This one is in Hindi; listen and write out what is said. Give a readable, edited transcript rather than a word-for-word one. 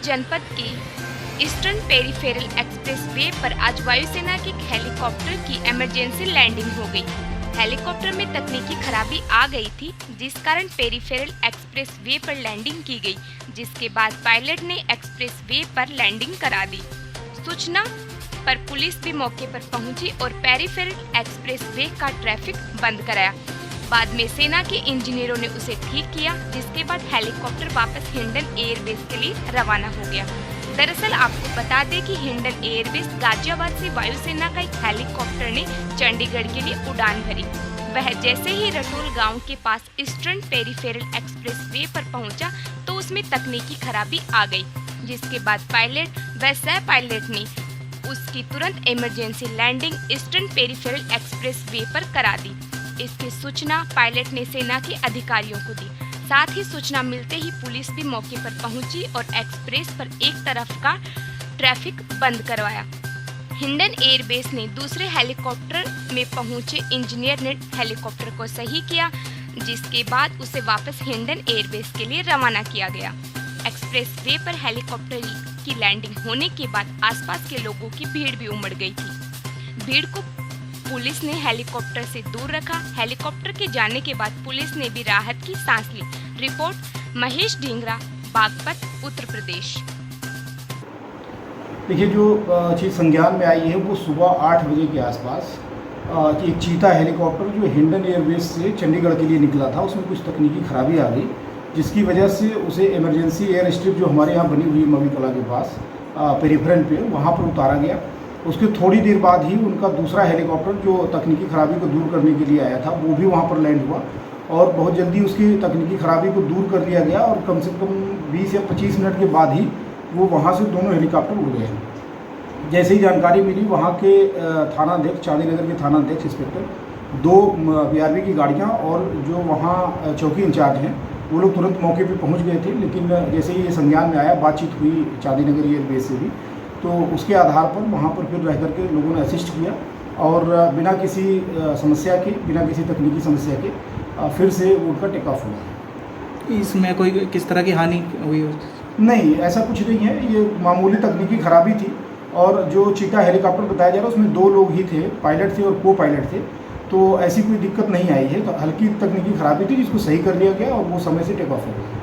जनपद के ईस्टर्न पेरिफेरल एक्सप्रेस वे पर आज वायुसेना के हेलीकॉप्टर की इमरजेंसी लैंडिंग हो गई। हेलीकॉप्टर में तकनीकी खराबी आ गई थी, जिस कारण पेरिफेरल एक्सप्रेस वे पर लैंडिंग की गई, जिसके बाद पायलट ने एक्सप्रेस वे पर लैंडिंग करा दी। सूचना पर पुलिस भी मौके पर पहुंची और पेरिफेरल एक्सप्रेस वे का ट्रैफिक बंद कराया। बाद में सेना के इंजीनियरों ने उसे ठीक किया, जिसके बाद हेलीकॉप्टर वापस हिंडन एयरबेस के लिए रवाना हो गया। दरअसल आपको बता दें कि हिंडन एयरबेस गाजियाबाद से वायुसेना का एक हेलीकॉप्टर ने चंडीगढ़ के लिए उड़ान भरी। वह जैसे ही रटोल गांव के पास ईस्टर्न पेरिफेरल एक्सप्रेस वे पर पहुंचा तो उसमें तकनीकी खराबी आ गई, जिसके बाद पायलट व सह पायलट ने उसकी तुरंत emergency landing eastern peripheral expressway पर करा दी। इसकी सूचना पायलट ने सेना के अधिकारियों को दी। साथ ही सूचना मिलते ही पुलिस भी मौके पर पहुंची और एक्सप्रेस पर एक तरफ का ट्रैफिक बंद करवाया। हिंडन एयरबेस ने दूसरे हेलीकॉप्टर में पहुंचे इंजीनियर ने हेलीकॉप्टर को सही किया, जिसके बाद उसे वापस हिंडन एयरबेस के लिए रवाना किया गया। एक्सप्रेस वे पर हेलीकॉप्टर की लैंडिंग होने के बाद आसपास के लोगों की भीड़ भी उमड़ गई थी। भीड़ को पुलिस ने हेलीकॉप्टर से दूर रखा। हेलीकॉप्टर के जाने के बाद पुलिस ने भी राहत की सांस ली। रिपोर्ट महेश ढींगरा, बागपत, उत्तर प्रदेश। देखिए, जो चीज़ संज्ञान में आई है वो सुबह 8 बजे के आसपास एक चीता हेलीकॉप्टर जो हिंडन एयरबेस से चंडीगढ़ के लिए निकला था, उसमें कुछ तकनीकी खराबी आ गई, जिसकी वजह से उसे इमरजेंसी एयर स्ट्रिप जो हमारे यहाँ बनी हुई है मवी कला के पास पेरिफेरल पे, वहाँ पर उतारा गया। उसके थोड़ी देर बाद ही उनका दूसरा हेलीकॉप्टर जो तकनीकी खराबी को दूर करने के लिए आया था वो भी वहाँ पर लैंड हुआ और बहुत जल्दी उसकी तकनीकी खराबी को दूर कर लिया गया और कम से कम 20 या 25 मिनट के बाद ही वो वहाँ से दोनों हेलीकॉप्टर उड़ गए। जैसे ही जानकारी मिली, वहाँ के थानाध्यक्ष, चांदीनगर के थानाध्यक्ष इंस्पेक्टर, 2 BRB की गाड़ियाँ और जो वहाँ चौकी इंचार्ज हैं वो लोग तुरंत मौके पे पहुँच गए थे। लेकिन जैसे ही ये संज्ञान में आया, बातचीत हुई चांदीनगर एयरबेस से भी, तो उसके आधार पर वहाँ पर फिर रह करके लोगों ने असिस्ट किया और बिना किसी समस्या के, बिना किसी तकनीकी समस्या के फिर से उनका टेक ऑफ हुआ। इसमें कोई किस तरह की हानि हुई? नहीं, ऐसा कुछ नहीं है, ये मामूली तकनीकी खराबी थी। और जो चीता हेलीकॉप्टर बताया जा रहा है उसमें 2 लोग ही थे, पायलट थे और को पायलट थे, तो ऐसी कोई दिक्कत नहीं आई है। तो हल्की तकनीकी खराबी थी जिसको सही कर लिया गया और वो समय से टेक ऑफ हो गया।